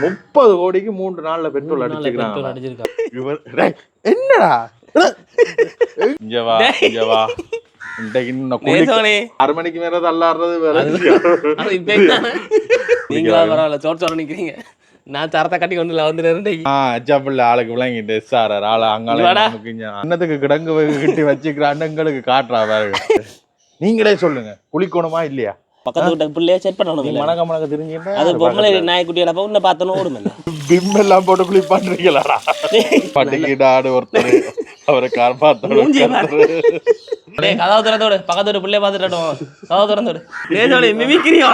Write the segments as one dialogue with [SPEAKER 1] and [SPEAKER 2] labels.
[SPEAKER 1] 30 கோடிக்கு 3 நாள்ல பெட்ரோல் அடிச்சிருக்காங்க. என்னடா இங்க வா இங்க வா. இன்றைக்கு 6 மணிக்கு மேல தள்ளாடுறது வேற.
[SPEAKER 2] நீங்களா பரவாயில்ல சோறு நிக்கிறீங்க. நான் தரத்தை கட்டி கொண்டு வந்துடுறேன்.
[SPEAKER 1] அச்சாப்பிள்ள ஆளுக்கு விளங்கிட்டு சார் ஆளை அங்கால அன்னத்துக்கு கிடங்கு கட்டி வச்சுக்கிற அண்ணங்களுக்கு காட்டுறா வேற. நீங்களே சொல்லுங்க குளிக்கணுமா இல்லையா?
[SPEAKER 2] பக்கத்து வீட்டு பிள்ளைய செட் பண்ணணும்.
[SPEAKER 1] மணக்க தெரிஞ்சுன்னா
[SPEAKER 2] அது பொம்பளை நாய்க்குட்டியோட உன்னை பார்த்தோன்னு ஓடுமே.
[SPEAKER 1] பிம் எல்லாம் போட்டு குளிப்பாட்டுறீங்களா? பட்டிக்கிட்டாடு ஒருத்தர் அவரை காப்பாத்தோடு
[SPEAKER 2] கதவு திறந்தோடு பக்கத்து வீட்டு பிள்ளைய பார்த்துட்டோம். கதவு திறந்தோடு நேசோட மிமிக்கிறியா?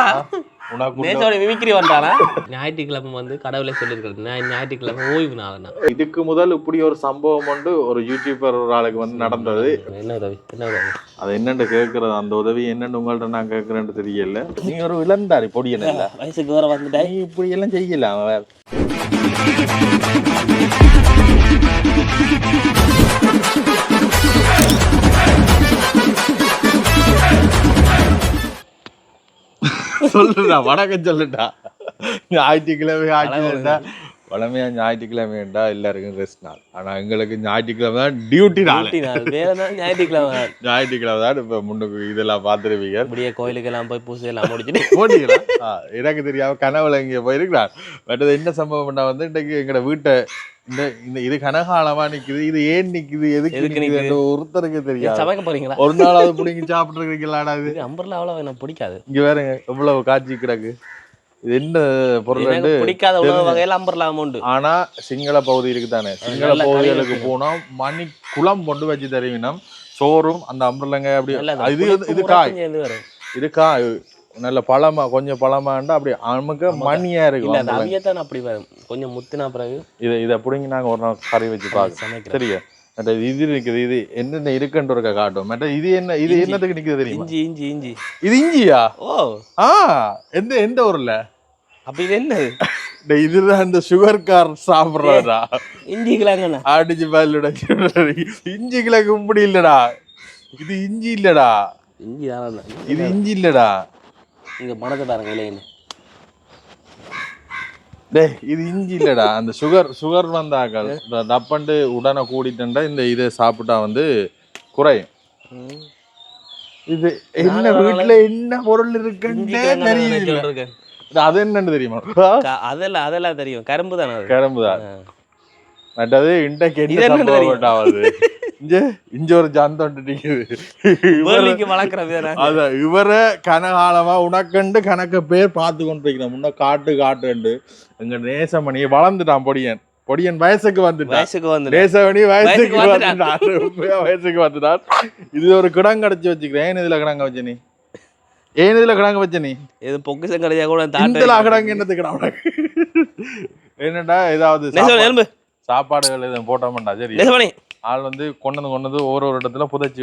[SPEAKER 2] நேசோட மிமிக்கிரி வந்தானா? ஞாயிற்றுக்கிழமை வந்து கடவுளே சொல்லியிருக்கிறது ஞாயிற்றுக்கிழமை ஓய்வு நாள்.
[SPEAKER 1] இதுக்கு முதல் இப்படி ஒரு சம்பவம் வந்து ஒரு யூடியூபர் ஒரு ஆளுக்கு வந்து நடந்தது.
[SPEAKER 2] என்ன உதவி என்ன உதவி
[SPEAKER 1] அது என்னன்னு கேட்கறது, அந்த உதவி என்னன்னு உங்கள்ட்ட நான் கேட்கறேன்னு தெரியல. நீங்க ஒரு இளந்தாரி பொடியன இல்ல,
[SPEAKER 2] வயசுக்கு வர வந்துட்டா
[SPEAKER 1] இப்படி எல்லாம் செய்யலாம். வேற சொல்லுடா வணக்கம் சொல்லுடா. ஞாயிற்றுக்கிழமை ஆட்சிடா வளமையா ஞாயிற்றுக்கிழமைண்டா எல்லாருக்கும் ரெஸ்ட் நாள். ஆனா எங்களுக்கு ஞாயிற்றுக்கிழமை தான் டியூட்டி நாள். ஞாயிற்றுக்கிழமை தான் இப்ப முன்னுக்கு இதெல்லாம் பார்த்துருவீங்க.
[SPEAKER 2] அப்படியே கோயிலுக்கு எல்லாம் போய் பூசை எல்லாம் முடிச்சுட்டு
[SPEAKER 1] போட்டீங்களா? எனக்கு தெரியாம கனவுல இங்க போயிருக்கிறான். பட் அது என்ன சம்பவம்னா வந்து இன்றைக்கு எங்களோட வீட்டை இந்த இது கனகாலமா நிக்குது, இது ஏன் நிக்குது, எதுக்கு நிக்குது ஒருத்தருக்கு தெரியாது.
[SPEAKER 2] சமைக்க போறீங்களா?
[SPEAKER 1] ஒரு நாளாவது பிடிங்கி சாப்பிட்டு இருக்கீங்களா? இது
[SPEAKER 2] அம்பர்ல அவ்வளவு எனக்கு பிடிக்காது.
[SPEAKER 1] இங்க வேறங்க எவ்வளவு காட்சி கிடக்கு. இது என்ன பொருள்
[SPEAKER 2] பிடிக்காத உணவு வகையில அம்பர்ல அமௌண்ட்.
[SPEAKER 1] ஆனா சிங்கள பகுதி இருக்குதானே, சிங்கள பகுதிகளுக்கு போனா மணி குளம் கொண்டு வச்சு தருவினம் சோறும் அந்த அம்பர்லங்க. அப்படி இது காய், இது காய் நல்ல பழமா கொஞ்சம் பழமாண்டா அப்படி நமக்கு மணியா இருக்கு.
[SPEAKER 2] அப்படி கொஞ்சம் முத்தினா பிறகு
[SPEAKER 1] இதை பிடிங்கி நாங்க ஒரு நாள் கறி வச்சு பார்க்க சரியா. இது இருக்குது, இது என்னென்ன இருக்குன்ற ஒரு காட்டும். மற்ற இது என்ன, இது என்னத்துக்கு நிக்குது தெரியுமா?
[SPEAKER 2] இஞ்சி இஞ்சி இஞ்சி.
[SPEAKER 1] இது இஞ்சியா?
[SPEAKER 2] ஓ
[SPEAKER 1] எந்த ஊர்ல?
[SPEAKER 2] அப்ப இது என்ன?
[SPEAKER 1] இதுதான் இந்த சுகர் கார் சாப்பிடுறதா?
[SPEAKER 2] இஞ்சி கிழங்கு
[SPEAKER 1] அடிச்சு பாலுட. இஞ்சி கிழங்கு இப்படி இல்லடா, இது இஞ்சி இல்லடா,
[SPEAKER 2] இஞ்சி
[SPEAKER 1] இது இஞ்சி இல்லடா.
[SPEAKER 2] இங்க பணத்தை பாருங்க இல்லைன்னு.
[SPEAKER 1] டேய் இது இஞ்சி இல்லடா. அந்த சுகர் வந்தாக்கள் தப்பண்டு உடனே கூடிட்டா இந்த இதை சாப்பிட்டா வந்து குறையும். இது என்ன வீட்டுல என்ன பொருள் இருக்குன்னே தெரியல. அது என்னன்னு தெரியுமா?
[SPEAKER 2] அதெல்லாம் தெரியும். கரும்பு தானே,
[SPEAKER 1] கரும்பு தான். மற்றது இன்றைக்கு என்ன சம்பவம் இங்க ஒரு ஜாந்தம் அதான் இவரை கனகாலமா உனக்கண்டு கணக்க பேர் பார்த்து கொண்டு இருக்கிறோம். முன்ன காட்டு எங்க நேசமணி வளர்ந்துட்டான். பொடியன் வயசுக்கு வந்துட்டான். நேசமணி வயசுக்கு வந்துட்டான். இது ஒரு கிடங்கு அடைச்சு வச்சுக்கிறேன். ஏன் இதுல கிடங்க வச்ச நீ? ஏன் இதுல கிடங்க வச்ச நீ?
[SPEAKER 2] இது பொக்கிஷம் கிடைச்சா கூட
[SPEAKER 1] கிடங்கு என்னத்துக்கு என்னடா ஏதாவது சாப்பாடுகள் எதுவும் போட்டோம்டா சரி. ஆள் வந்து கொண்டது ஒரு இடத்துல புதைச்சி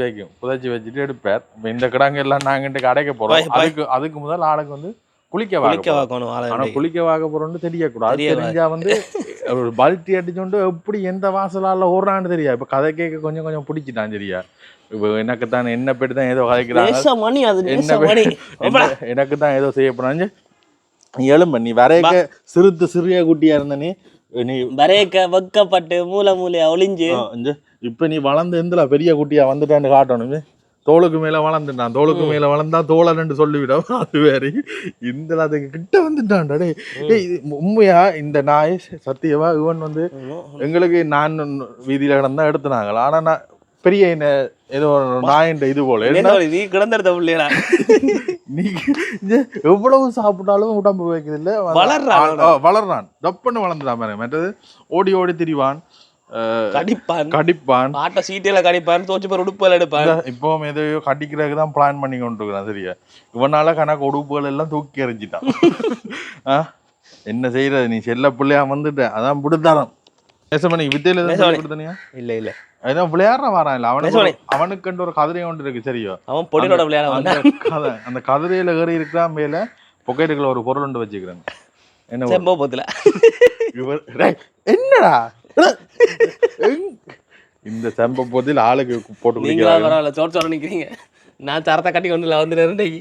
[SPEAKER 1] வச்சுட்டு எடுப்பார். இந்த கிடங்கு எல்லாம் நாங்க அடைக்க போறோம். அதுக்கு முதல் ஆளுக்கு வந்து குளிக்க வாக்கணும். ஆனா குளிக்க வாக்க போறோம்னு தெரியக்கூடாது. தெரிஞ்சா வந்து ஒரு பல்ட்டி அடிச்சோண்டு எப்படி எந்த வாசலால ஓடுறான்னு தெரியா. இப்ப கதை கேட்க கொஞ்சம் பிடிச்சிட்டான் சரியா. இப்ப எனக்கு தான் என்ன பேட்டு தான் ஏதோ கதைக்கிறாங்க, எனக்கு தான் ஏதோ செய்யப்படாது. நீ எழும்ப, நீ வரைக்க சிறிய குட்டியா இருந்த நீ
[SPEAKER 2] வரைக்க வெக்கப்பட்டு மூளையா ஒளிஞ்சு
[SPEAKER 1] இப்ப நீ வளர்ந்து எந்தல பெரிய குட்டியா வந்துட்டான்னு காட்டணும். தோளுக்கு மேல வளர்ந்துட்டான். தோளுக்கு மேல வளர்ந்தா தோழன்னு சொல்லிவிடும். அது வேற இந்த அதுக்கு கிட்ட வந்துட்டான்டா. உண்மையா இந்த நாய் சத்தியமா இவன் வந்து எங்களுக்கு நான் வீதியில கிடந்தா எடுத்துனாங்களா. ஆனா நான் பெரிய ஏதோ நாயின் இது போல
[SPEAKER 2] நீ கிடந்த பிள்ளையா.
[SPEAKER 1] நீ எவ்வளவு சாப்பிட்டாலும் உடம்பு வைக்கிறது இல்ல. வளர்றான் டப்புன்னு வளர்ந்துட்டான். மற்றது ஓடி திரிவான், கடிப்பான்,
[SPEAKER 2] ஆட்ட சீட்டில கடிப்பான், தோச்சு பேர் உடுப்புகள் எடுப்பான்.
[SPEAKER 1] இப்போ எதையோ கடிக்கிறதுக்கு தான் பிளான் பண்ணி கொண்டு இருக்கிறான் சரியா. இவனால கணக்கு உடுப்புகள் எல்லாம் தூக்கி எறிஞ்சிட்டான். என்ன செய்யறது, நீ செல்ல பிள்ளையா வந்துட்ட. அதான் பிடித்தாரம் வித்தியில
[SPEAKER 2] இல்ல
[SPEAKER 1] அதான் விளையாடுற வரான் இல்ல. அவனுக்கு ஒரு கதிரை ஒன்று இருக்கு சரியோ.
[SPEAKER 2] அவன் பொடியோட விளையாட
[SPEAKER 1] அந்த கதிரையில ஏறி இருக்கிறான். மேல பொக்கைட்டுக்குள்ள ஒரு பொருள் ஒன்று வச்சுக்கிறேன்.
[SPEAKER 2] என்ன
[SPEAKER 1] என்னடா இந்த செம்ப போதில் ஆளுக்கு போட்டு
[SPEAKER 2] குடிக்கிறாங்க. சோறு நிக்கிறீங்க. நான் தரத்தை கட்டி கொண்டு வந்துடுறேன்.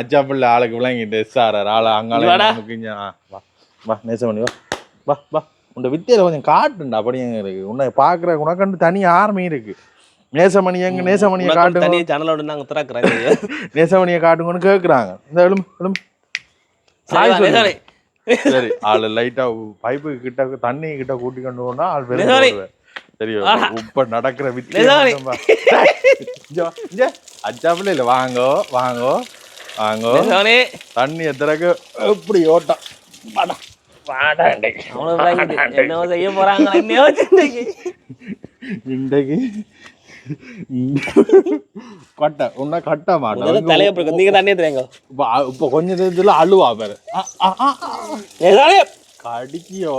[SPEAKER 1] அச்சாப்பிள்ள ஆளுக்கு விளங்கிட்டு சார் ஆளை அங்கால வா நேசமணி வா வா வா உன்னை வித்தியில கொஞ்சம் காட்டுண்டா அப்படியே இருக்கு உன்னை பார்க்குற உனக்கண்டு தனி ஆர்மி இருக்கு நேசமணி எங்க நேசமணியை காட்டுங்க
[SPEAKER 2] தனி சேனலோட நாங்கள் திறக்கிறோம்
[SPEAKER 1] நேசமணியை காட்டுங்கன்னு கேட்குறாங்க இந்த எலும்பு எலும்பு சரி ஆள் லைட்டா பைப்பு கிட்ட தண்ணி கிட்ட கூட்டி கொண்டு போனா ஆள் பெரிய தெரியும் இப்ப நடக்கிற வித்தியாசம் அச்சாப்புல இல்ல வாங்கோ வாங்கோ வாங்கோ தண்ணி எத்தனைக்கு எப்படி ஓட்டம்
[SPEAKER 2] என்ன செய்ய போறாங்க இன்றைக்கு
[SPEAKER 1] கட்ட உன்ன கட்ட மாட்டேன்
[SPEAKER 2] தலையை நீங்க தண்ணியை தெரியுங்க
[SPEAKER 1] இப்ப கொஞ்ச நேரத்துல அழுவா பாரு கடிக்கியோ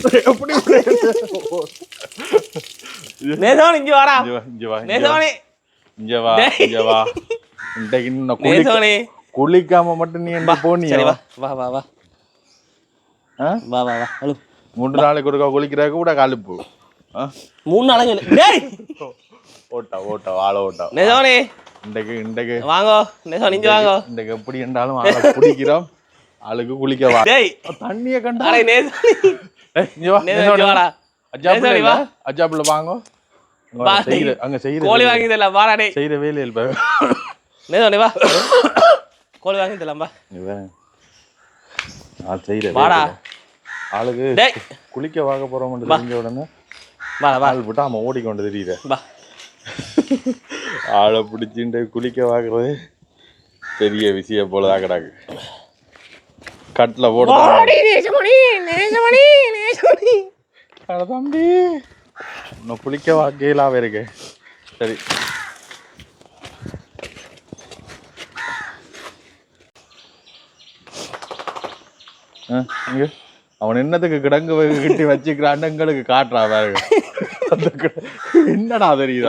[SPEAKER 2] சரி
[SPEAKER 1] எப்படி
[SPEAKER 2] இங்க வாடா
[SPEAKER 1] இங்க வா இங்க வா இன்றைக்கு குளிக்காம மட்டும் நீ என்ன போனியா
[SPEAKER 2] வா வா வா வா வா வா வா
[SPEAKER 1] 3 நாளைக்கு ஒருக்கா குளிக்கிறா கூட கழுப்பு
[SPEAKER 2] 3 நாளைக்கு
[SPEAKER 1] ஓட்டா ஓட்டா வாழ ஓட்டா
[SPEAKER 2] நேசோனி
[SPEAKER 1] இன்றைக்கு
[SPEAKER 2] வாங்க நேசோனி இங்க வாங்க
[SPEAKER 1] இன்றைக்கு எப்படி என்றாலும் ஆளை குடிக்கிறோம் ஆளுக்கு குளிக்க வா
[SPEAKER 2] டேய்
[SPEAKER 1] தண்ணிய கண்டா
[SPEAKER 2] அட நேசோனி
[SPEAKER 1] இங்க வா
[SPEAKER 2] நேசோனி வாடா
[SPEAKER 1] அஜாப்ல வா அஜாப்ல வாங்க அங்க செய்யற
[SPEAKER 2] கோழி வாங்கி தரல வாடா டேய்
[SPEAKER 1] செய்யற வேலையில பா
[SPEAKER 2] நேசோனி வா கோழி வாங்கி தரலாம் பா
[SPEAKER 1] நான் செய்யற
[SPEAKER 2] வாடா
[SPEAKER 1] ஆளுக்கு
[SPEAKER 2] டேய்
[SPEAKER 1] குளிக்க வாங்க போறோம் தெரிஞ்ச உடனே
[SPEAKER 2] வாடா வா
[SPEAKER 1] ஆள் விட்டா அவன் ஓடிக்கொண்டு தெரியுது
[SPEAKER 2] வா
[SPEAKER 1] ஆளை பிடிச்சிட்டு குளிக்க வாங்குறது பெரிய விஷயம் போலதான் கிடாக்கு கட்டில் போட தம்பி இன்னும் குளிக்க வாக்கையிலாவே இருக்கு சரி அவன் என்னத்துக்கு கிடங்கு கிட்டி வச்சுக்கிறான்னு எங்களுக்கு காட்டுறா வேற என்னடா தெரியுது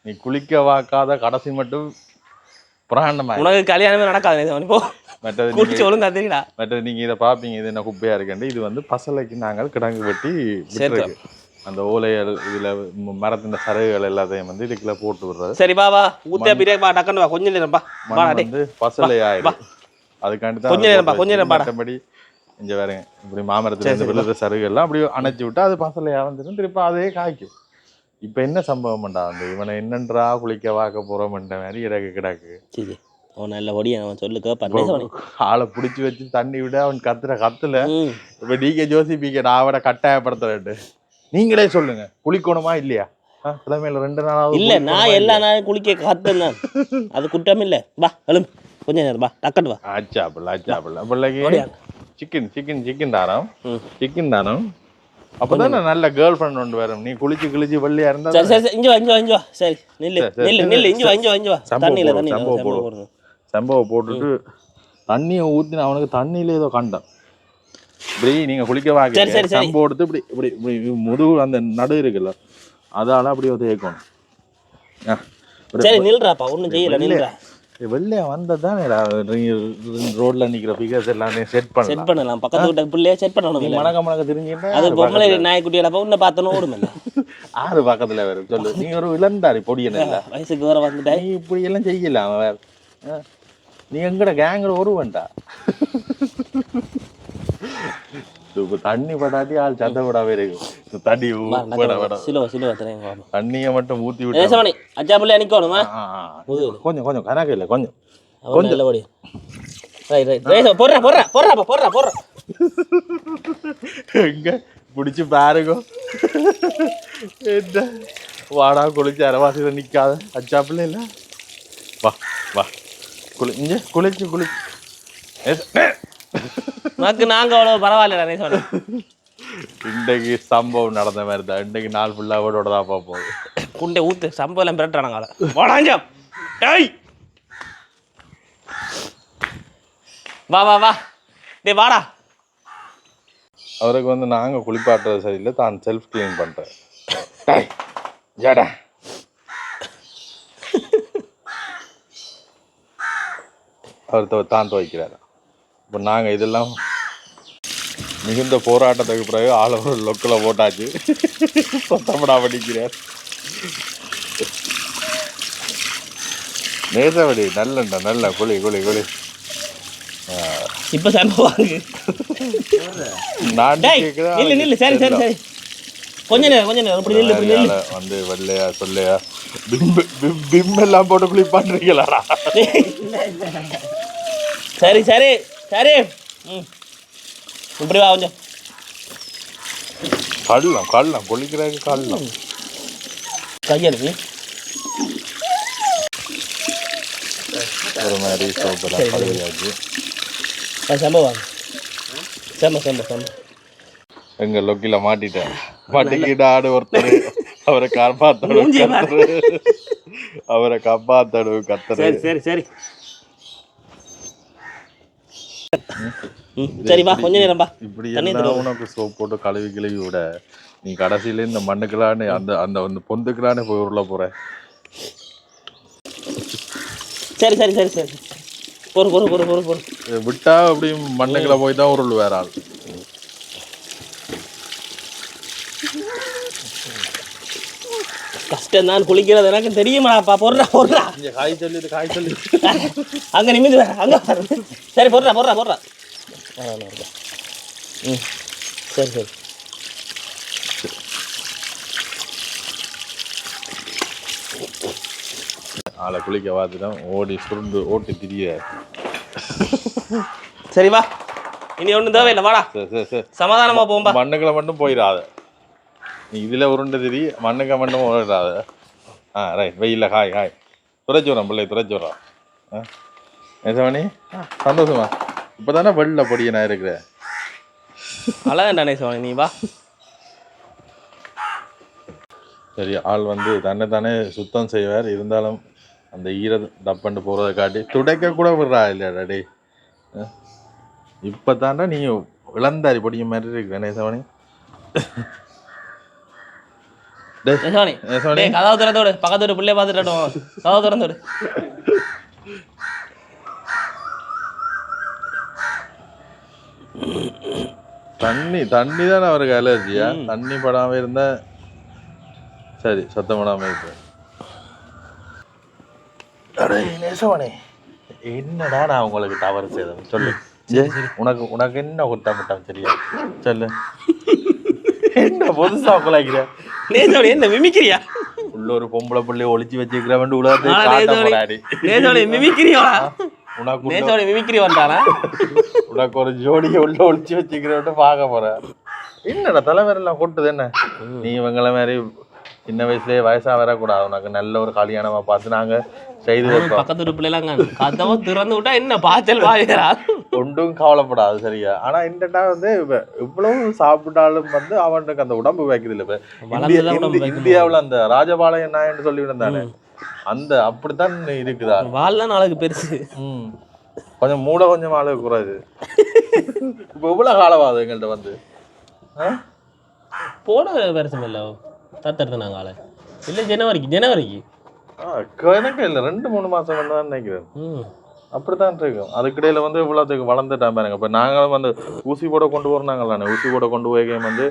[SPEAKER 1] நீ குளிக்க வாக்காத கடைசி மட்டும் புராணமா
[SPEAKER 2] உனக்கு கல்யாணமே நடக்காது
[SPEAKER 1] மற்றது நீங்க இதை பாப்பீங்க இது என்ன குப்பையா இருக்கேன் இது வந்து பசலைக்கு நாங்கள் கிடங்கு வெட்டி விட்டுருக்கு அந்த ஓலைகள் இதுல மரத்தின் சரகுகள் எல்லாத்தையும் வந்து இதுக்குள்ள போட்டு விடுறது
[SPEAKER 2] சரி பாபா ஊத்தே பிரியா பா டக்கன்னு வா கொஞ்சம் நேரம் பா
[SPEAKER 1] வந்து பசலை ஆயிடும் அதுக்காண்டி தான்
[SPEAKER 2] கொஞ்சம் நேரம் பா கொஞ்சம் நேரம்
[SPEAKER 1] மற்றபடி இங்க வேறங்க இப்படி மாமரத்துல இருந்து விழுற சருகெல்லாம் அப்படியே அணைச்சி விட்டா அது பசலையா வந்துடும் திருப்ப அதே காய்க்கும் இப்ப என்ன சம்பவம் பண்ணா அந்த இவனை என்னன்றா குளிக்க வாக்க போறோம்ன்ற மாதிரி இறக்கு கிடாக்கு
[SPEAKER 2] அவன் நல்ல ஒடிய அவன் சொல்லு கேட்பான்
[SPEAKER 1] ஆளை பிடிச்சி வச்சு தண்ணி விட அவன் கத்துல இப்ப நீங்க யோசிப்பீங்க நான் அவனை கட்டாயப்படுத்துறேன் நீங்களே சொல்லுங்க குளிக்கணுமா இல்லையா கிழமையில 2 நாளாவது
[SPEAKER 2] இல்ல நான் எல்லா நாளும் குளிக்க காத்தேன் அது குற்றம் இல்ல வா எழும் கொஞ்ச நேரம் வா டக்கட்டு வா
[SPEAKER 1] ஆச்சாப்பிள்ள பிள்ளைக்கு சிக்கன் தானம் அப்பதான் நல்ல கேர்ள் ஃப்ரெண்ட் ஒன்று வரும் நீ குளிச்சு வெள்ளையா இருந்தா
[SPEAKER 2] சரி இங்க வா சரி நில்லு இங்க வா தண்ணியில
[SPEAKER 1] சம்பவம் போட்டுட்டு தண்ணியை ஊத்தின அவனுக்கு தண்ணியில ஏதோ கண்டம் இப்படி நீங்க குளிக்க வாங்க சம்பவம் எடுத்து இப்படி இப்படி இப்படி முதுகு அந்த நடு இருக்குல்ல அதால அப்படி தேய்க்கணும்
[SPEAKER 2] சரி நில்றாப்பா ஒன்றும் செய்யல நில்றா
[SPEAKER 1] வெள்ளையா வந்ததான் ரோட்ல நிக்கிற பிகர்ஸ் எல்லாத்தையும் செட்
[SPEAKER 2] பண்ணலாம் பக்கத்து வீட்டு பிள்ளைய செட் பண்ணணும்
[SPEAKER 1] மணக்க தெரிஞ்சுட்டா
[SPEAKER 2] அது பொம்மலை நாய்க்குட்டியில உன்னை பார்த்தோன்னு ஓடுமில்ல
[SPEAKER 1] ஆறு பக்கத்துல வரும் சொல்லு நீங்க ஒரு இளந்தாரி பொடியன இல்ல
[SPEAKER 2] வயசுக்கு வர வந்துட்டா
[SPEAKER 1] நீ இப்படி எல்லாம் செய்யலாம் வேற நீ எங்கட கேங்கட ஒருவன்டா தண்ணி படாட்டி ஆள் சத்த விடாவே இருக்கும் தண்ணி தண்ணியை மட்டும் ஊத்தி விட்டு
[SPEAKER 2] அச்சாப்பிள்ளை நிக்கணுமா
[SPEAKER 1] கொஞ்சம் கணக்கு இல்லை கொஞ்சம் எங்க பிடிச்சு பாருங்க என்ன வாடா குளிச்சு அரவாசியில நிக்காத அச்சாப்பிள்ளை இல்ல வா வா குளிச்சு
[SPEAKER 2] நாங்க அவ்வளவு பரவாயில்ல
[SPEAKER 1] இன்றைக்கு சம்பவம் நடந்த மாதிரி தான் இன்றைக்கு நாள் ஃபுல்லா ஓட தான் போகுது
[SPEAKER 2] குண்டை ஊத்து சம்பவம் எல்லாம் பிரட்டானாங்க வா வா வா டேய் வாடா
[SPEAKER 1] அவருக்கு வந்து நாங்க குளிப்பாட்டுறது சரியில்லை தான் செல்ஃப் கிளீன் பண்றேன் ஜடா அவர் தான் துவைக்கிறாரு இப்போ நாங்கள் இதெல்லாம் மிகுந்த போராட்டத்துக்கு பிறகு ஆளவர் லொக்கில் போட்டாச்சு. சொத்தப்படா படிக்கிறார் நேசவடி. நல்லண்டா நல்ல குழி குழி குழி.
[SPEAKER 2] இப்ப சம்பவாங்க
[SPEAKER 1] நான்
[SPEAKER 2] நில்லு. சரி சரி சரி கொஞ்ச நேரம் அப்படி நில்லு.
[SPEAKER 1] வந்து வெள்ளையா சொல்லையா பிம் எல்லாம் போட்டு குளிப்பான்றீங்களாடா?
[SPEAKER 2] சரி சரி சரி இப்படி வா கொஞ்சம்.
[SPEAKER 1] கள்ளம் குளிக்கிறாங்க கள்ளம்.
[SPEAKER 2] கையெழுதி
[SPEAKER 1] ஒரு மாதிரி சோப்பெல்லாம் கழுவியாச்சு.
[SPEAKER 2] சம்பவம் செம்ம
[SPEAKER 1] எங்க லொக்கில மாட்டிட்டேன். மாட்டிக்கிட்டு ஆடு ஒருத்தர் அவரை காப்பாத்தடு கத்துற.
[SPEAKER 2] சரி சரி சரி வா கொஞ்ச நேரம் வா.
[SPEAKER 1] இப்படி எல்லாம் உனக்கு சோப் போட்டு கழுவி விட நீ கடைசியில இந்த மண்ணுக்கலான்னு அந்த பொந்துக்கலான்னு போய் உருள போற.
[SPEAKER 2] சரி சரி சரி சரி பொறு
[SPEAKER 1] விட்டா அப்படி மண்ணுக்குள்ள போய் தான் உருள் வேற ஆள்.
[SPEAKER 2] கஷ்டம் தான் குளிக்கிறது எனக்கு தெரியுமாப்பா. போடுறா
[SPEAKER 1] காய் சொல்லி
[SPEAKER 2] அங்க நிமிந்து அங்க சரி போடுறா சரி
[SPEAKER 1] ஆளை குளிக்க பார்த்துட்டோம். சுருண்டு ஓட்டி திரிய.
[SPEAKER 2] சரி வா இனி ஒன்றும் தேவையில்லை வாடா.
[SPEAKER 1] சரி
[SPEAKER 2] சமாதானமா போம்பா.
[SPEAKER 1] மண்ணுக்குள்ள மட்டும் போயிடாத. நீ இதுல உருண்டு திரி மண்ணுக்கு மட்டும் போயிடாத. ரைட். வெயில்ல காய் துறைச்சி விட்றான் பிள்ளை துறைச்சி விட்றான். நேசமணி சந்தோஷமா? இப்பதானே வெள்ள பொடிய நான் இருக்கிறேன்.
[SPEAKER 2] அழகா நேசமணி நீ வா.
[SPEAKER 1] சரி ஆள் வந்து தானே சுத்தம் செய்வார். இருந்தாலும் அந்த ஈர தப்பண்டு போகிறத காட்டி துடைக்க கூட விடுறா இல்லையாடா டே. இப்போ தானே நீ இளந்தாரி பொடிய மாதிரி இருக்கு நேசமணி.
[SPEAKER 2] கதவு திறந்தோடு பக்கத்து பிள்ளைய பார்த்துட்டோம். கதவு திறந்தோடு.
[SPEAKER 1] தண்ணி தானே அவருக்கு அலர்ஜியா? தண்ணி படாம இருந்தா சரி சத்தம் படாம இருக்கு. நேசவனே என்னடா நான் உங்களுக்கு தவறு செய்தேன் சொல்லு. உனக்கு என்ன குத்தம் சரியா சொல்லு. என்ன புதுசா குலாய்க்கிற?
[SPEAKER 2] நேசவனே என்ன மிமிக்கிறியா?
[SPEAKER 1] உள்ள ஒரு பொம்பளை பிள்ளைய ஒளிச்சு வச்சுக்கிற வேண்டிய உலகத்தை காட்ட போறாடி.
[SPEAKER 2] நேசவனே மிமிக்கிறியா? நேசவனே மிமிக்கிரி வந்தானா?
[SPEAKER 1] உனக்கு ஒரு ஜோடியை உள்ள ஒளிச்சு வச்சுக்கிறவன்ட்டு பார்க்க போற. என்னடா தலைவரெல்லாம் கொட்டுது என்ன? நீ இவங்கள மாதிரி சின்ன வயசுலயே வயசா வரக்கூடாது. உனக்கு நல்ல ஒரு கல்யாணமா பார்த்து நாங்க செய்து வைப்போம்.
[SPEAKER 2] பக்கத்து பிள்ளைலாம் கதவை திறந்து விட்டா என்ன பாய்ச்சல் வாங்கிறா?
[SPEAKER 1] ஒன்றும் கவலைப்படாது சரியா. ஆனா இந்த வந்து இவ்வளவு சாப்பிட்டாலும் வந்து அவனுக்கு அந்த உடம்பு வைக்குது இல்ல. இந்தியாவுல அந்த ராஜபாளையம் நாயன்னு சொல்லி இருந்தானே அந்த அப்படித்தான் இருக்குதா?
[SPEAKER 2] வாழ்லாம் நாளுக்கு பெருசு.
[SPEAKER 1] கொஞ்சம் மூட கொஞ்சம் ஆளு குறையுது. இப்ப இவ்வளவு காலவாது எங்கள்கிட்ட வந்து
[SPEAKER 2] போட வருஷம் இல்லை தத்தெடுத்து நாங்கள் ஆளை இல்லை ஜனவரிக்கு
[SPEAKER 1] எனக்கு இல்லை 2-3 மாசம் வேண்டாம் நினைக்கிறேன். அப்படித்தான் இருக்கும். அதுக்கிடையில வந்து இவ்வளோத்துக்கு வளர்ந்துட்டான் பாருங்க. இப்போ நாங்களும் வந்து ஊசி போட கொண்டு போறாங்களானே ஊசி போட கொண்டு போய் வந்து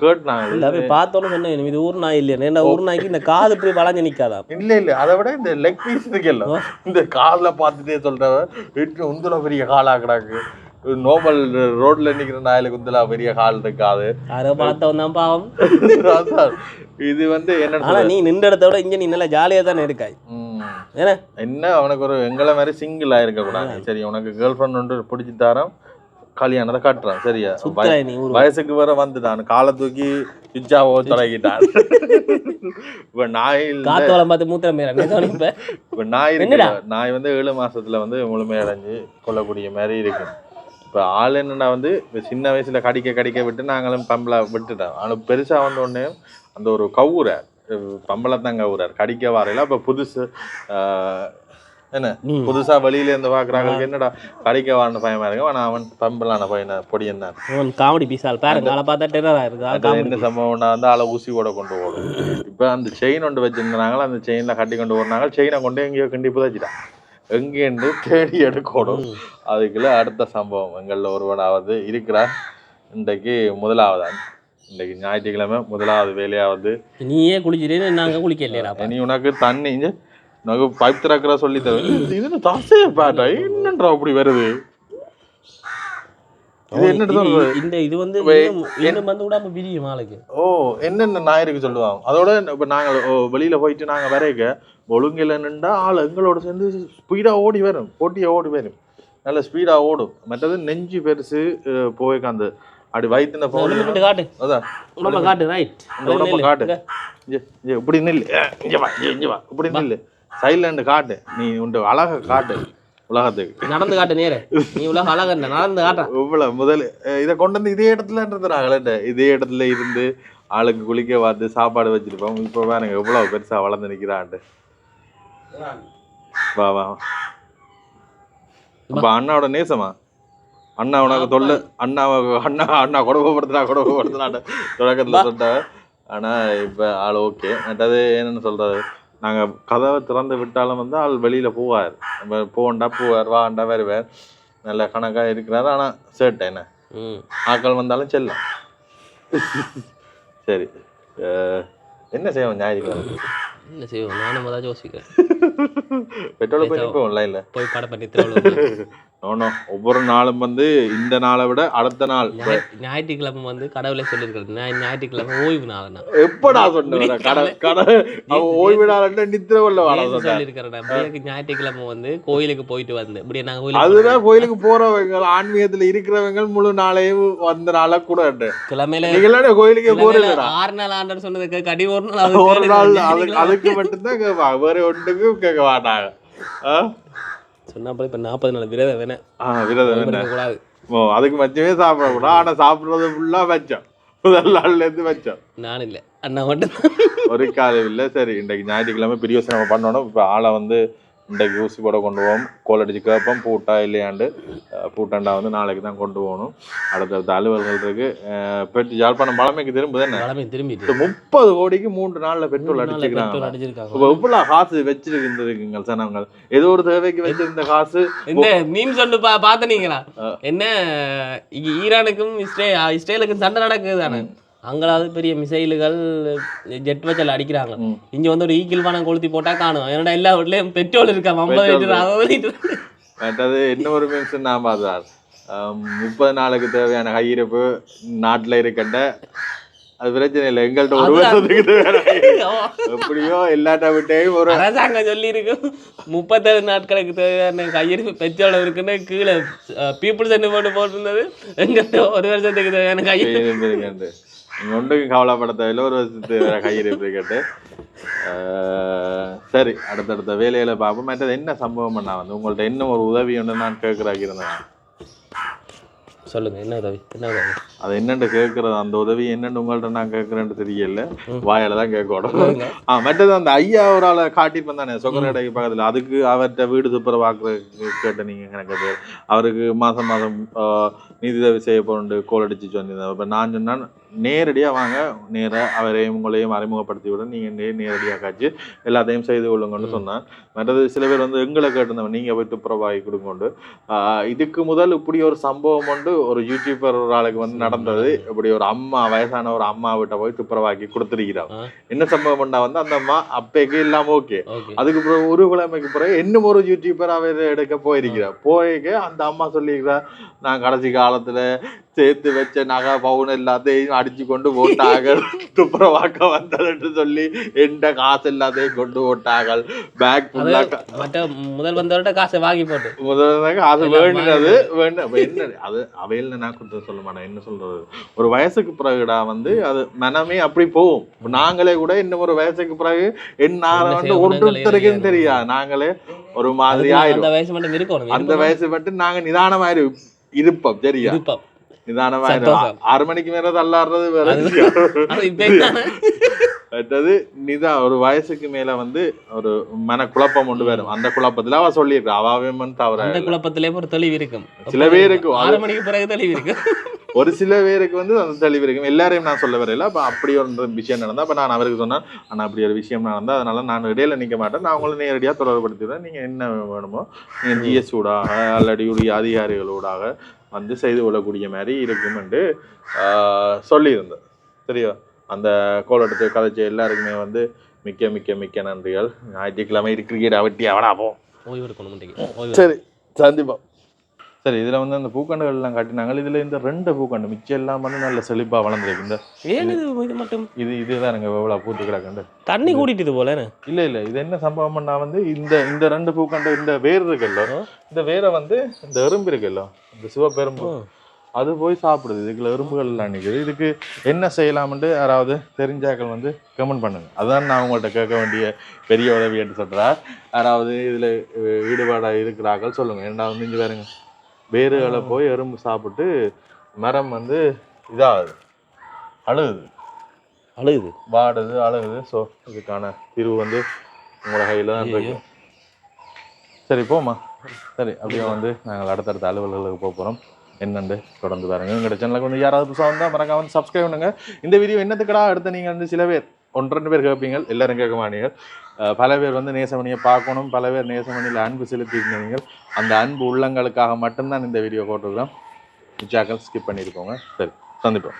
[SPEAKER 1] கேட்டுனாங்க.
[SPEAKER 2] இல்லை பார்த்தோன்னு சொன்னேன் இது ஊர் நாய் இல்லையா? என்ன ஊர் நாய்க்கு இந்த காது இப்படி வளைஞ்சு நிற்காதா?
[SPEAKER 1] இல்லை அதை விட இந்த லெக் பீஸ் இருக்குல்ல இந்த காலில் பார்த்துட்டே சொல்றவ வீட்டு உந்துல பெரிய காலாக்குறாக்கு. நோபல் ரோட்ல நிக்கிற நாயில குந்தலா பெரிய கால் இருக்காது.
[SPEAKER 2] யாரோ பார்த்தவன் தான் பாவம்.
[SPEAKER 1] இது வந்து என்ன
[SPEAKER 2] நீ நின்ற இடத்த விட இங்க நீ நல்லா ஜாலியா தானே இருக்காய்.
[SPEAKER 1] என்ன அவனுக்கு ஒரு எங்களை மாதிரி சிங்கிள் ஆயிருக்க கூடாது. சரி உனக்கு கேர்ள் ஃப்ரெண்ட் ஒன்று பிடிச்சி தரோம் கல்யாணத்தை கட்டுறான் சரியா. வயசுக்கு வர வந்துட்டான் காலை தூக்கி பிச்சாவோ தொடங்கிட்டான். இப்ப நாய்
[SPEAKER 2] பார்த்து மூத்திரம்
[SPEAKER 1] இப்ப நாய் வந்து 7 மாசத்துல வந்து முழுமையடைஞ்சு கொள்ளக்கூடிய மாதிரி இருக்கு. இப்போ ஆள் என்னன்னா வந்து சின்ன வயசுல கடிக்க விட்டு நாங்களும் பம்பளை விட்டுட்டோம். ஆனால் பெருசா வந்து ஒன்று அந்த ஒரு கவுறார் பம்பளை தான் கவுறார் கடிக்க வரையில. அப்போ புதுசு என்ன புதுசா வெளியில இருந்து பாக்குறாங்களுக்கு என்னடா கடிக்க வான்னு பயமா இருக்கு. ஆனா அவன் பம்பளான பையனை பொடியன் தான்
[SPEAKER 2] காமெடி பீசால் பாருங்க.
[SPEAKER 1] என்ன சம்பவம்னா வந்து ஆளை ஊசி கூட கொண்டு ஓடும். இப்போ அந்த செயின் ஒன்று வச்சிருந்தாங்களா அந்த செயின்ல கட்டி கொண்டு போறாங்க. செயினை கொண்டு எங்கேயோ கிண்டி புதைச்சிட்டான். எங்கேருந்து தேடி எடுக்கணும். அதுக்குள்ள அடுத்த சம்பவம் எங்களில் ஒருவனாவது இருக்கிறார். இன்றைக்கு முதலாவதான். இன்றைக்கு ஞாயிற்றுக்கிழமை முதலாவது வேலையாவது.
[SPEAKER 2] நீயே குளிச்சிட்டு நாங்க குளிக்க இல்லையா?
[SPEAKER 1] நீ உனக்கு தண்ணி உனக்கு பைப் திறக்கிற சொல்லி தருவேன். இது தசைய பாட்டா என்னன்றா அப்படி வருது?
[SPEAKER 2] இது வந்து கூட பிரியும் ஆளுக்கு.
[SPEAKER 1] ஓ என்னென்ன ஞாயிறுக்கு சொல்லுவாங்க. அதோட இப்ப நாங்க வெளியில போயிட்டு நாங்க வரைக்க ஒழுங்கில நின்றா ஆள் எங்களோட சேர்ந்து ஸ்பீடா ஓடி வரும், போட்டியா ஓடி வரும், நல்ல ஸ்பீடா ஓடும். மற்றது நெஞ்சு பெருசு போய்க்க அந்த அப்படி வயிற்றுன போட்டு
[SPEAKER 2] காட்டு, அதான் உடம்ப காட்டு, ரைட்
[SPEAKER 1] உடம்ப காட்டு, இப்படி நில்லு, இப்படி நில்லு, சைலண்ட் காட்டு, நீ உண்டு அழக காட்டு உலகத்துக்கு,
[SPEAKER 2] நடந்து காட்டு நேர, நீ உலக அழக நடந்து காட்ட.
[SPEAKER 1] இவ்வளவு முதல் இதை கொண்டு வந்து இதே இடத்துலன்றது நாங்களே இதே இடத்துல இருந்து ஆளுக்கு குளிக்க பார்த்து சாப்பாடு வச்சிருப்போம். இப்போ பாருங்க எவ்வளவு பெருசா வளர்ந்து நிக்கிறான்ட்டு. வா வா அப்ப அண்ணாவோட நேசமா? அண்ணா உனக்கு தொல்லை, அண்ணா கொடுமைப்படுத்தினாட்டு தொடக்கத்துல சொன்ன. ஆனா இப்ப ஆள் ஓகே. மற்றது என்னன்னு சொல்றது, நாங்க கதவை திறந்து விட்டாலும் வந்து ஆள் வெளியில போவார், போண்டா போவார், வாண்டா வருவார், நல்ல கணக்கா இருக்கிறாரு. ஆனா சேட்டை என்ன ஆக்கள் வந்தாலும் செல்லும். சரி என்ன செய்வோம் ஞாயிற்றுக்கிழமை?
[SPEAKER 2] என்ன செய்வோம், நானும் தான் யோசிக்கிறேன்.
[SPEAKER 1] பெட்ரோல் போய் நிற்போம் லைன்ல
[SPEAKER 2] போய் படம் பண்ணி
[SPEAKER 1] ஒவ்வொரு நாளும் வந்து இந்த நாளை விட அடுத்த நாள்
[SPEAKER 2] ஞாயிற்றுக்கிழமை வந்து கடவுளே சொல்லியிருக்காரு ஞாயிற்றுக்கிழமை ஓய்வு நாள்.
[SPEAKER 1] எப்படா சொன்ன ஓய்வு நாள் நித்திர
[SPEAKER 2] சொல்லியிருக்கிறேன். ஞாயிற்றுக்கிழமை வந்து கோயிலுக்கு போயிட்டு வந்து இப்படி நாங்க
[SPEAKER 1] அதுதான் கோயிலுக்கு போறவங்க ஆன்மீகத்துல இருக்கிறவங்க முழு நாளையும் வந்த நாளா கூட
[SPEAKER 2] கிழமையில
[SPEAKER 1] கோயிலுக்கு போறது
[SPEAKER 2] 6 நாள் ஆண்டு சொன்னதுக்கு கடி ஒரு நாள்
[SPEAKER 1] அதுக்கு மட்டும்தான் கேட்பாங்க, வேற ஒன்றுக்கும் கேட்க மாட்டாங்க.
[SPEAKER 2] சொன்னா இப்ப 40 நாள் விரதம் வேணா
[SPEAKER 1] விரதம் கூடாது. அதுக்கு மச்சமே சாப்பிடக்கூடாது. ஆனா சாப்பிடுறது ஃபுல்லா வச்சோம், முதல் நாள்ல இருந்து வச்சோம்.
[SPEAKER 2] நான் இல்ல அண்ணா மட்டும்
[SPEAKER 1] ஒரு காலம் இல்லை. சரி இன்றைக்கு ஞாயிற்றுக்கிழமை பெரிய யோசனை நம்ம பண்ணணும். இப்போ ஆளை வந்து இன்றைக்கு ஊசி போட கொண்டு போவோம், கோல் அடிச்சு கேட்போம் பூட்டா இல்லையாண்டு. பூட்டாண்டா வந்து நாளைக்கு தான் கொண்டு போகணும். அடுத்தடுத்த அலுவல்கள் இருக்கு. பெட்ரோல் யாழ்ப்பாணம் பழமைக்கு திரும்புது என்ன
[SPEAKER 2] திரும்பி
[SPEAKER 1] 30 கோடிக்கு 3 நாள்ல பெட்ரோல் அடிச்சுக்கிறாங்க. எவ்வளவு காசு வச்சிருக்குங்க சனங்கள், ஏதோ ஒரு தேவைக்கு வச்சிருந்த காசு.
[SPEAKER 2] இந்த மீம் சொல்லு பாத்தனீங்களா என்ன, ஈரானுக்கும் இஸ்ரேலுக்கும் சண்டை நடக்குது தானே, அங்களாவது பெரிய மிசைலுகள் ஜெட் வச்சல் அடிக்கிறாங்க. இங்க வந்து ஒரு ஈக்கிள் வானம் கொளுத்தி போட்டா காணும். என்னடா எல்லா வீட்லயும் பெட்ரோல் இருக்கா 50 லிட்டர்.
[SPEAKER 1] மற்றது இன்னொரு மிஷன் நான் பார்த்தேன், 30 நாளுக்கு தேவையான கையிருப்பு நாட்டுல இருக்கண்ட அது பிரச்சனை இல்லை, எங்கள்கிட்ட ஒரு வருஷத்துக்கு தேவையான எப்படியோ எல்லாட்ட விட்டையும் ஒரு
[SPEAKER 2] அரசாங்கம் சொல்லி இருக்கு 37 நாட்களுக்கு தேவையான கையிருப்பு பெட்ரோல் இருக்குன்னு கீழே பீப்புள்ஸ் என்ன போட்டிருந்தது. எங்கிட்ட ஒரு வருஷத்துக்கு தேவையான கையிருப்பு இருக்கு.
[SPEAKER 1] நீங்கள் ஒன்றுக்கு கவலைப்பட தேவையில்லை, ஒரு வருஷத்துக்கு வேற கையிருப்பு கேட்டு. சரி அடுத்தடுத்த வேலையில பார்ப்போம். மற்றது என்ன சம்பவம் பண்ணா வந்து உங்கள்ட்ட இன்னும் ஒரு உதவி ஒன்று நான் கேட்குறாக்கி இருந்தேன்.
[SPEAKER 2] சொல்லுங்க என்ன உதவி? என்ன உதவி?
[SPEAKER 1] அது என்னென்னு கேட்கறது, அந்த உதவி என்னென்னு உங்கள்ட்ட நான் கேட்குறேன்னு தெரியல, வாயால தான் கேட்கணும். மற்றது அந்த ஐயா ஒரு ஆளை காட்டிட்டு தானே சொக்கரடைக்கு பக்கத்துல, அதுக்கு அவர்கிட்ட வீடு துப்புரவாக்குற கேட்ட நீங்க எனக்கு அவருக்கு மாசம் நிதியுதவி செய்ய போண்டு கோல் அடிச்சு சொன்னீங்க. இப்போ நான் சொன்னேன் நேரடியாக வாங்க, நேராக அவரையும் உங்களையும் அறிமுகப்படுத்தி விட, நீங்கள் நேரடியாக காய்ச்சி எல்லாத்தையும் செய்து கொள்ளுங்கன்னு சொன்னேன். மற்றது சில பேர் வந்து எங்களை கேட்டிருந்தவங்க நீங்கள் போய் துப்புரவாகி கொடுங்கொண்டு. இதுக்கு முதல் இப்படி ஒரு சம்பவம் உண்டு, ஒரு யூடியூபர் ஒரு ஆளுக்கு வந்து நடந்தது. இப்படி ஒரு அம்மா, வயசான ஒரு அம்மா கிட்ட போய் துப்புரவாக்கி கொடுத்துருக்கிறாங்க. என்ன சம்பவம் பண்ணா வந்து அந்த அம்மா அப்பேக்கு இல்லாம ஓகே, அதுக்கு பிறகு ஒரு கிழமைக்கு பிறகு இன்னும் ஒரு யூடியூபர் அவர் எடுக்க போயிருக்கிறார். போயிருக்க அந்த அம்மா சொல்லியிருக்கிறா, நான் கடைசி காலத்துல சேர்த்து வச்ச நகை பவுன் எல்லாத்தையும் அடிச்சு கொண்டு போட்டாங்க, துப்புரவாக்க வந்ததுன்னு சொல்லி எந்த காசு எல்லாத்தையும் கொண்டு போட்டாங்க. பேக்
[SPEAKER 2] முதல் வந்தவர்கிட்ட காசை வாங்கி போட்டு
[SPEAKER 1] முதல்ல காசு வேண்டினது என்ன அது அவையில நான் கொடுத்து சொல்ல மாட்டேன். என்ன சொல்றது, ஒரு வயசுக்கு பிறகுடா வந்து அது மனமே அப்படி போகும். நாங்களே கூட இன்னும் ஒரு வயசுக்கு பிறகு என்ன ஒருத்தருக்குன்னு தெரியா, நாங்களே ஒரு மாதிரியா
[SPEAKER 2] அந்த வயசு மட்டும் இருக்கணும்,
[SPEAKER 1] அந்த வயசு மட்டும் நாங்க நிதானமா இருப்போம். சரியா நிதானமா 6 மணிக்கு மேல தள்ளாடுறது வேற. ஒரு வயசுக்கு மேல வந்து ஒரு மன குழப்பம் கொண்டு வரும். அந்த குழப்பத்துல அவ சொல்லியிருக்கா, அவாவே தவிர
[SPEAKER 2] அந்த குழப்பத்திலே ஒரு தெளிவு இருக்கும்.
[SPEAKER 1] சில பேருக்கும்
[SPEAKER 2] 6 மணிக்கு பிறகு தெளிவு இருக்கு.
[SPEAKER 1] ஒரு சில பேருக்கு வந்து அந்த தெளிவு இருக்கும். எல்லாரையும் நான் சொல்ல வரையில. அப்போ அப்படி ஒரு விஷயம் நடந்தா அப்போ நான் அவருக்கு சொன்னேன், ஆனால் அப்படி ஒரு விஷயம் நடந்தா அதனால நான் இடையில நிற்க மாட்டேன், நான் உங்களை நேரடியாக தொடர்புபடுத்திடுறேன், நீங்கள் என்ன வேணுமோ நீங்கள் ஜிஎஸ் ஊடாக அல்லடி உடைய அதிகாரிகளூடாக வந்து செய்து கொள்ளக்கூடிய மாதிரி இருக்கும் என்று சொல்லியிருந்தேன். சரியா? அந்த கோலெடுத்து கதைச்ச எல்லாருக்குமே வந்து மிக்க மிக்க மிக்க நன்றிகள். ஞாயிற்றுக்கிழமை கிரிக்கெட் அவட்டி அவடா போ.
[SPEAKER 2] ஓய்வு எடுக்கணும்.
[SPEAKER 1] சரி, சந்திப்போம். சரி, இதில் வந்து அந்த பூக்கண்டுகள் எல்லாம் காட்டினாங்க. இதில் இந்த 2 பூக்கண்டு மிச்சம் எல்லாம் வந்து நல்ல செழிப்பாக வளர்ந்துருக்கு. இந்த
[SPEAKER 2] ஏன் இது மட்டும்
[SPEAKER 1] இதுதான் எனக்கு எவ்வளோ பூத்து கிடக்குண்டு
[SPEAKER 2] தண்ணி கூட்டிட்டு போல.
[SPEAKER 1] இல்லை இது என்ன சம்பவம்னா வந்து இந்த 2 பூக்கண்டு இந்த வேர் இருக்குல்ல, இந்த வேரை வந்து இந்த எறும்பு இருக்குல்ல, இந்த சிவப்பெரும்பு அது போய் சாப்பிடுது. இதுக்குள்ள எறும்புகள் எல்லாம் நிற்குது. இதுக்கு என்ன செய்யலாம்னு யாராவது தெரிஞ்சாக்கள் வந்து கமெண்ட் பண்ணுங்க. அதான் நான் உங்கள்கிட்ட கேட்க வேண்டிய பெரிய உதவி என்று சொல்கிறார். யாராவது இதில் ஈடுபாடாக இருக்கிறார்கள் சொல்லுங்க. ஏன்னா வந்து இங்கே பாருங்க, வேறுகளை போய் எறும்பு சாப்பிட்டு மரம் வந்து இதாகுது, அழுகுது, வாடுது, அழுகுது. ஸோ இதுக்கான தீர்வு வந்து உங்களோட கையில் தான் இருக்கு. சரி போமா. சரி, அப்படியே வந்து நாங்கள் அடுத்தடுத்த அலுவலர்களுக்கு போக போகிறோம். என்னண்டு தொடர்ந்து பாருங்க. எங்களோட சேனலுக்கு வந்து யாராவது புதுசாக வந்தால் மறக்காம வந்து சப்ஸ்கிரைப் பண்ணுங்க. இந்த வீடியோ என்னத்துக்கடா அடுத்து நீங்கள் வந்து சில பேர் 1-2 பேர் கேட்பீங்க, எல்லாரும் கேட்க மாட்டீங்க. பல பேர் வந்து நேசமணியை பார்க்கணும், பல பேர் நேசமணியில் அன்பு செலுத்தியிருந்தீங்க. அந்த அன்பு உள்ளங்களுக்காக மட்டும்தான் இந்த வீடியோ போட்டுருக்கிறோம். மிச்சாக்கள் ஸ்கிப் பண்ணியிருக்கோங்க. சரி, சந்திப்போம்.